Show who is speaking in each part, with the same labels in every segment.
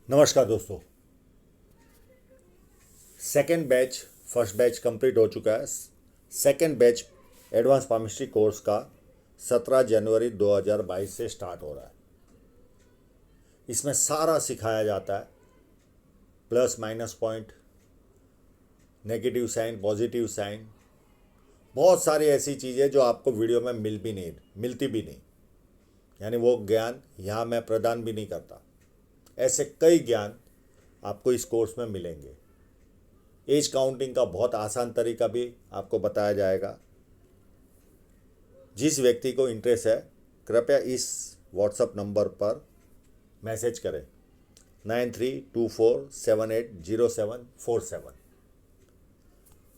Speaker 1: नमस्कार दोस्तों। Second batch first batch complete हो चुका है। Second batch advance palmistry course का 17 जनवरी 2022 से स्टार्ट हो रहा है। इसमें सारा सिखाया जाता है, plus minus point, negative sign, positive sign, बहुत सारी ऐसी चीज़ें जो आपको वीडियो में मिलती भी नहीं। यानी वो ज्ञान यहाँ मैं प्रदान भी नहीं करता। ऐसे कई ज्ञान आपको इस कोर्स में मिलेंगे। एज काउंटिंग का बहुत आसान तरीका भी आपको बताया जाएगा। जिस व्यक्ति को इंटरेस्ट है कृपया इस व्हाट्सएप नंबर पर मैसेज करें 9324780747।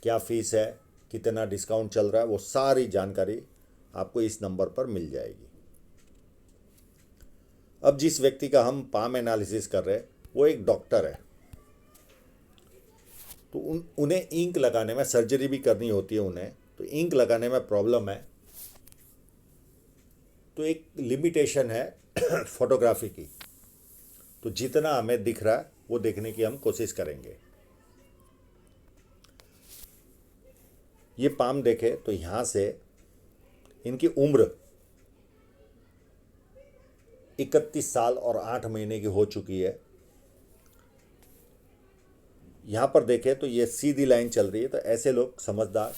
Speaker 1: क्या फ़ीस है, कितना डिस्काउंट चल रहा है, वो सारी जानकारी आपको इस नंबर पर मिल जाएगी। अब जिस व्यक्ति का हम पाम एनालिसिस कर रहे हैं वो एक डॉक्टर है, तो उन्हें इंक लगाने में, सर्जरी भी करनी होती है उन्हें, तो इंक लगाने में प्रॉब्लम है। तो एक लिमिटेशन है फोटोग्राफी की। तो जितना हमें दिख रहा है वो देखने की हम कोशिश करेंगे। ये पाम देखे तो यहाँ से इनकी उम्र 31 साल और 8 महीने की हो चुकी है। यहाँ पर देखे तो ये सीधी लाइन चल रही है। तो ऐसे लोग समझदार,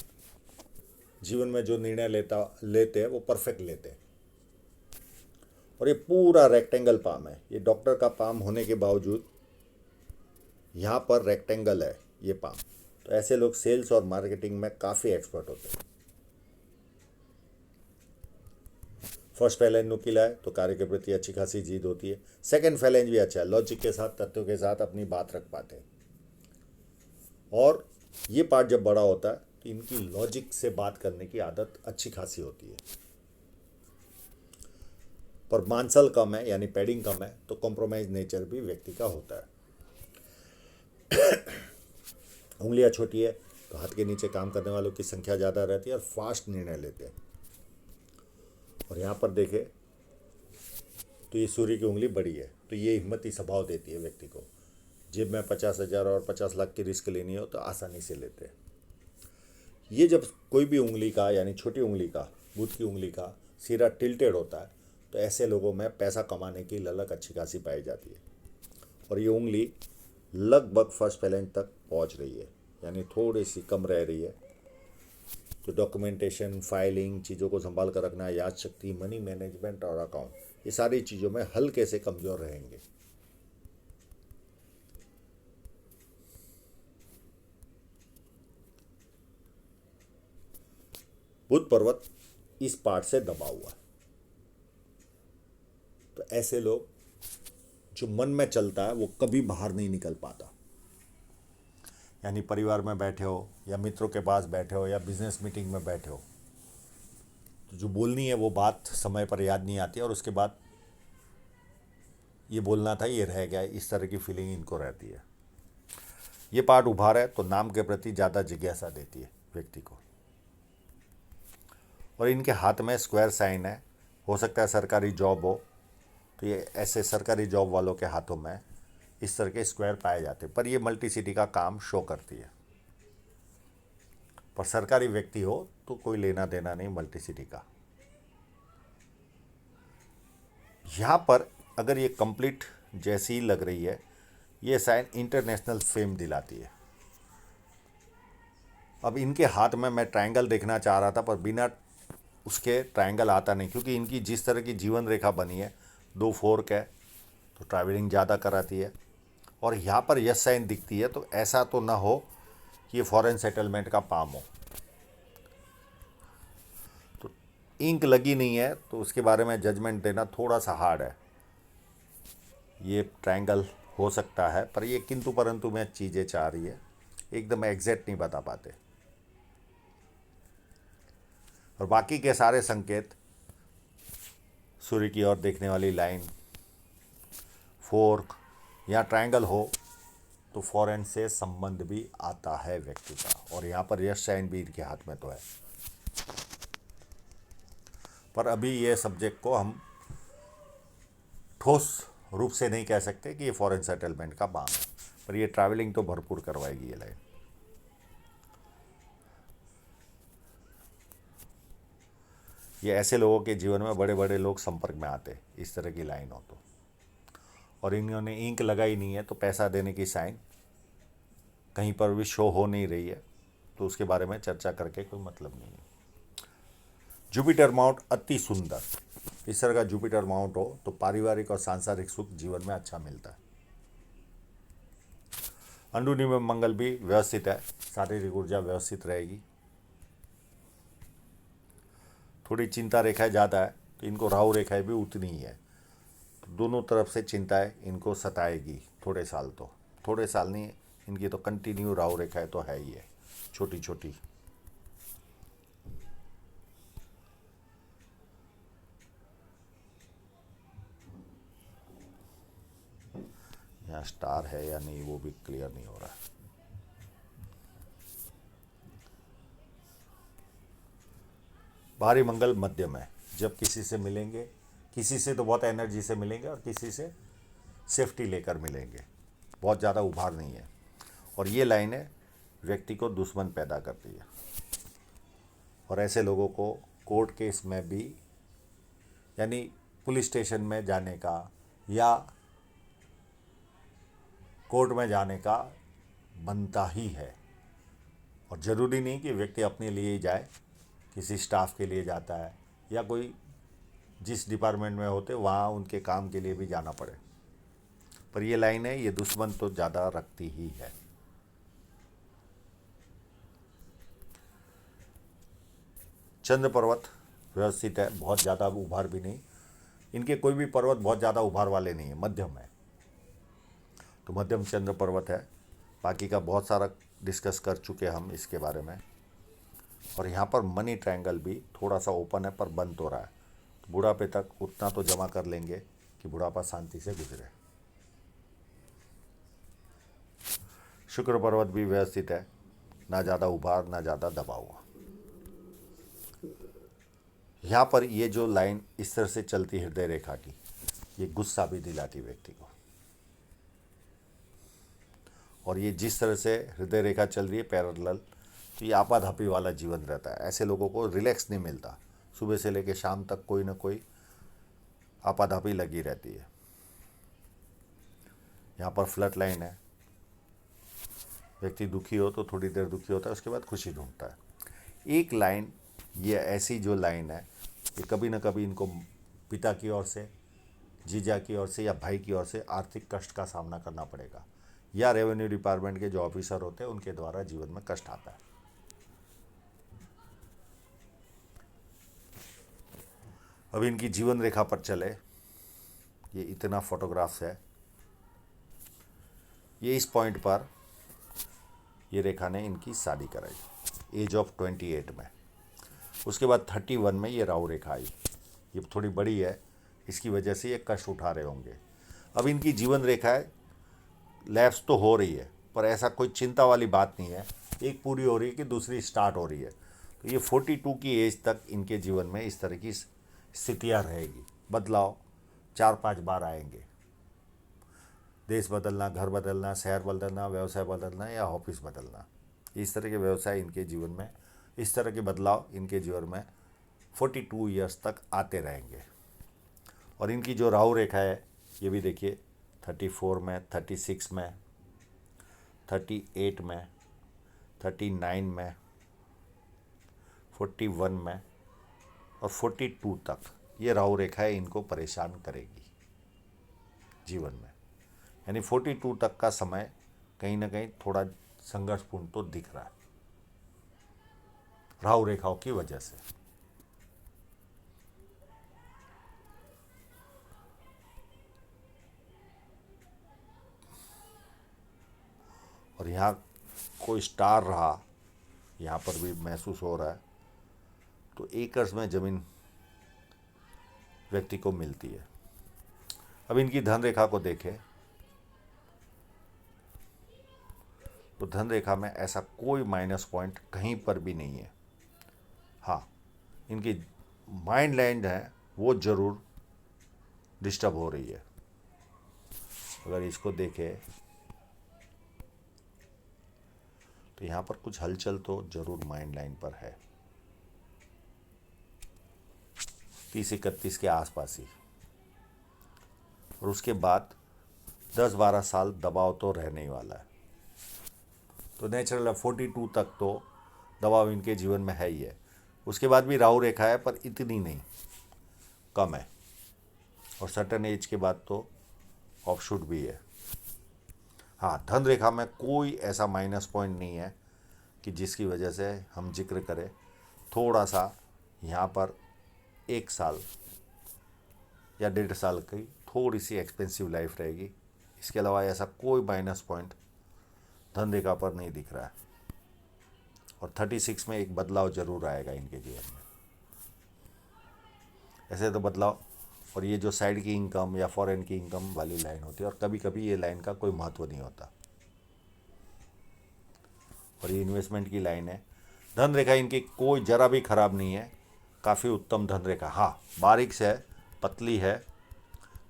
Speaker 1: जीवन में जो निर्णय लेते हैं वो परफेक्ट लेते हैं। और ये पूरा रेक्टेंगल पाम है। ये डॉक्टर का पाम होने के बावजूद यहाँ पर रेक्टेंगल है ये पाम। तो ऐसे लोग सेल्स और मार्केटिंग में काफ़ी एक्सपर्ट होते हैं। फर्स्ट फैलेंज नुकीला है तो कार्य के प्रति अच्छी खासी जीत होती है। सेकंड फैलेंज भी अच्छा है, लॉजिक के साथ, तथ्यों के साथ अपनी बात रख पाते हैं। और ये पार्ट जब बड़ा होता है तो इनकी लॉजिक से बात करने की आदत अच्छी खासी होती है। पर मांसल कम है, यानी पैडिंग कम है, तो कॉम्प्रोमाइज नेचर भी व्यक्ति का होता है। उंगलियां छोटी है तो हाथ के नीचे काम करने वालों की संख्या ज़्यादा रहती है और फास्ट निर्णय लेते हैं। और यहाँ पर देखें तो ये सूर्य की उंगली बड़ी है, तो ये हिम्मती स्वभाव देती है व्यक्ति को। जेब में 50,000 और 50 लाख की रिस्क लेनी हो तो आसानी से लेते हैं। ये जब कोई भी उंगली का, यानी छोटी उंगली का, बुध की उंगली का सिरा टिल्टेड होता है तो ऐसे लोगों में पैसा कमाने की ललक अच्छी खासी पाई जाती है। और ये उंगली लगभग फर्स्ट फैलेंज तक पहुंच रही है, यानी थोड़ी सी कम रह रही है। तो डॉक्यूमेंटेशन, फाइलिंग, चीज़ों को संभाल कर रखना, याद शक्ति, मनी मैनेजमेंट और अकाउंट, ये सारी चीज़ों में हल्के से कमज़ोर रहेंगे। बुध पर्वत इस पार्ट से दबा हुआ है। तो ऐसे लोग, जो मन में चलता है वो कभी बाहर नहीं निकल पाता। यानी परिवार में बैठे हो या मित्रों के पास बैठे हो या बिजनेस मीटिंग में बैठे हो, तो जो बोलनी है वो बात समय पर याद नहीं आती और उसके बाद ये बोलना था ये रह गया, इस तरह की फीलिंग इनको रहती है। ये पार्ट उभार है तो नाम के प्रति ज़्यादा जिज्ञासा देती है व्यक्ति को। और इनके हाथ में स्क्वायर साइन है, हो सकता है सरकारी जॉब हो, तो ये ऐसे सरकारी जॉब वालों के हाथों में इस तरह के स्क्वायर पाए जाते हैं। पर ये मल्टी सिटी का काम शो करती है। पर सरकारी व्यक्ति हो तो कोई लेना देना नहीं मल्टी सिटी का। यहाँ पर अगर ये कंप्लीट जैसी ही लग रही है, ये साइन इंटरनेशनल फेम दिलाती है। अब इनके हाथ में मैं ट्रायंगल देखना चाह रहा था, पर बिना उसके ट्रायंगल आता नहीं, क्योंकि इनकी जिस तरह की जीवन रेखा बनी है, 2 फोर्क है, तो ट्रैवलिंग ज़्यादा कराती है। और यहाँ पर यस साइन दिखती है, तो ऐसा तो ना हो कि ये फॉरेन सेटलमेंट का पाम हो। तो इंक लगी नहीं है तो उसके बारे में जजमेंट देना थोड़ा सा हार्ड है। ये ट्रायंगल हो सकता है, पर ये किंतु परंतु में चीज़ें चाह रही है, एकदम एग्जैक्ट नहीं बता पाते। और बाकी के सारे संकेत, सूर्य की ओर देखने वाली लाइन, फोर्क या ट्रायंगल हो तो फॉरेन से संबंध भी आता है व्यक्ति का। और यहाँ पर यश साइन भी इनके हाथ में तो है। पर अभी ये सब्जेक्ट को हम ठोस रूप से नहीं कह सकते कि ये फॉरेन सेटलमेंट का बाम है, पर ये ट्रैवलिंग तो भरपूर करवाएगी ये लाइन। ये ऐसे लोगों के जीवन में बड़े बड़े लोग संपर्क में आते इस तरह की लाइन हो तो, और इन्होंने इंक लगाई नहीं है तो पैसा देने की साइन कहीं पर भी शो हो नहीं रही है, तो उसके बारे में चर्चा करके कोई मतलब नहीं है। जुपिटर माउंट अति सुंदर, इस तरह का जुपिटर माउंट हो तो पारिवारिक और सांसारिक सुख जीवन में अच्छा मिलता है। अंडुनी में मंगल भी व्यवस्थित है, शारीरिक ऊर्जा व्यवस्थित रहेगी। थोड़ी चिंता रेखाएं ज़्यादा है तो इनको राहु रेखाएं भी उतनी ही है, तो दोनों तरफ से चिंताएं इनको सताएगी थोड़े साल, तो थोड़े साल नहीं, इनकी तो कंटिन्यू राहु रेखाएं तो है ही है, छोटी छोटी। यहाँ स्टार है या नहीं वो भी क्लियर नहीं हो रहा है। भारी मंगल मध्यम है, जब किसी से मिलेंगे, किसी से तो बहुत एनर्जी से मिलेंगे और किसी से सेफ्टी लेकर मिलेंगे, बहुत ज़्यादा उभार नहीं है। और ये लाइनें व्यक्ति को दुश्मन पैदा करती है, और ऐसे लोगों को कोर्ट केस में भी, यानी पुलिस स्टेशन में जाने का या कोर्ट में जाने का बनता ही है। और ज़रूरी नहीं कि व्यक्ति अपने लिए ही जाए, किसी स्टाफ के लिए जाता है या कोई जिस डिपार्टमेंट में होते वहाँ उनके काम के लिए भी जाना पड़े, पर ये लाइन है, ये दुश्मन तो ज़्यादा रखती ही है। चंद्र पर्वत व्यवस्थित है, बहुत ज़्यादा उभार भी नहीं, इनके कोई भी पर्वत बहुत ज़्यादा उभार वाले नहीं है, मध्यम है, तो मध्यम चंद्र पर्वत है। बाकी का बहुत सारा डिस्कस कर चुके हम इसके बारे में। और यहाँ पर मनी ट्रायंगल भी थोड़ा सा ओपन है पर बंद हो रहा है, तो बुढ़ापे तक उतना तो जमा कर लेंगे कि बुढ़ापा शांति से गुजरे। शुक्र पर्वत भी व्यवस्थित है, ना ज़्यादा उभार ना ज़्यादा दबाव हुआ। यहाँ पर ये जो लाइन इस तरह से चलती हृदय रेखा की, ये गुस्सा भी दिलाती व्यक्ति को, और ये जिस तरह से हृदय रेखा चल रही है पैरेलल, तो ये आपाधापी वाला जीवन रहता है। ऐसे लोगों को रिलैक्स नहीं मिलता, सुबह से लेकर शाम तक कोई ना कोई आपाधापी लगी रहती है। यहाँ पर फ्लड लाइन है, व्यक्ति दुखी हो तो थोड़ी देर दुखी होता है, उसके बाद खुशी ढूंढता है। एक लाइन, ये ऐसी जो लाइन है, ये कभी ना कभी इनको पिता की ओर से, जीजा की ओर से या भाई की ओर से आर्थिक कष्ट का सामना करना पड़ेगा, या रेवेन्यू डिपार्टमेंट के जो ऑफिसर होते हैं उनके द्वारा जीवन में कष्ट आता है। अब इनकी जीवन रेखा पर चले, ये इतना फोटोग्राफ्स है, ये इस पॉइंट पर ये रेखा ने इनकी शादी कराई एज ऑफ 28 में। उसके बाद 31 में ये राहु रेखा आई, ये थोड़ी बड़ी है, इसकी वजह से ये कष्ट उठा रहे होंगे। अब इनकी जीवन रेखा है, लैप्स तो हो रही है पर ऐसा कोई चिंता वाली बात नहीं है, एक पूरी हो रही है कि दूसरी स्टार्ट हो रही है, तो ये 42 की एज तक इनके जीवन में इस तरह की स्थितियाँ रहेगी। बदलाव 4-5 बार आएंगे, देश बदलना, घर बदलना, शहर बदलना, व्यवसाय बदलना या ऑफिस बदलना, इस तरह के व्यवसाय इनके जीवन में, इस तरह के बदलाव इनके जीवन में 42 ईयर्स तक आते रहेंगे। और इनकी जो राहु रेखा है, ये भी देखिए 34 में, 36 में, 38 में, 39 में, 41 में और 42 तक ये राहु रेखाएं इनको परेशान करेगी जीवन में। यानी 42 तक का समय कहीं ना कहीं थोड़ा संघर्षपूर्ण तो दिख रहा है राहु रेखाओं की वजह से। और यहाँ कोई स्टार रहा, यहाँ पर भी महसूस हो रहा है, तो एकर्स में ज़मीन व्यक्ति को मिलती है। अब इनकी धन रेखा को देखें तो धन रेखा में ऐसा कोई माइनस पॉइंट कहीं पर भी नहीं है। हाँ, इनकी माइंड लैंड है वो ज़रूर डिस्टर्ब हो रही है, अगर इसको देखें तो यहाँ पर कुछ हलचल तो जरूर माइंड लाइन पर है, 30-31 के आसपास ही। और उसके बाद 10-12 साल दबाव तो रहने ही वाला है। तो नेचुरल है 42 तक तो दबाव इनके जीवन में है ही है। उसके बाद भी राहु रेखा है, पर इतनी नहीं, कम है। और सर्टन एज के बाद तो ऑफशूट भी है। हाँ, धन रेखा में कोई ऐसा माइनस पॉइंट नहीं है कि जिसकी वजह से हम जिक्र करें। थोड़ा सा यहाँ पर 1 साल या 1.5 साल की थोड़ी सी एक्सपेंसिव लाइफ रहेगी। इसके अलावा ऐसा कोई माइनस पॉइंट धन रेखा पर नहीं दिख रहा है। और 36 में एक बदलाव जरूर आएगा इनके जीवन में। ऐसे तो बदलाव, और ये जो साइड की इनकम या फॉरेन की इनकम वाली लाइन होती है, और कभी कभी ये लाइन का कोई महत्व नहीं होता, और ये इन्वेस्टमेंट की लाइन है। धन रेखा इनकी कोई जरा भी खराब नहीं है, काफ़ी उत्तम धन रेखा। हाँ, बारीक से है, पतली है,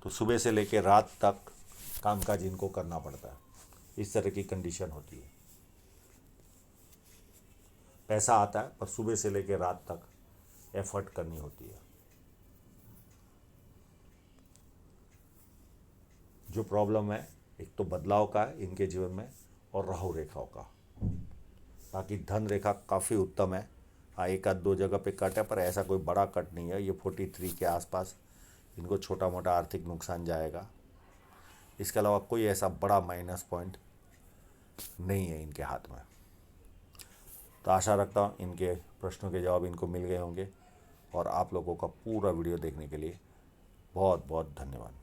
Speaker 1: तो सुबह से लेकर रात तक कामकाज इनको करना पड़ता है। इस तरह की कंडीशन होती है। पैसा आता है, पर सुबह से लेकर रात तक एफर्ट करनी होती है। जो प्रॉब्लम है, एक तो बदलाव का है इनके जीवन में, और राहु रेखाओं का। बाकी धन रेखा काफ़ी उत्तम है। हाँ, 1-2 जगह पे कट है, पर ऐसा कोई बड़ा कट नहीं है। ये 43 के आसपास इनको छोटा मोटा आर्थिक नुकसान जाएगा। इसके अलावा कोई ऐसा बड़ा माइनस पॉइंट नहीं है इनके हाथ में। तो आशा रखता हूँ इनके प्रश्नों के जवाब इनको मिल गए होंगे। और आप लोगों का पूरा वीडियो देखने के लिए बहुत बहुत धन्यवाद।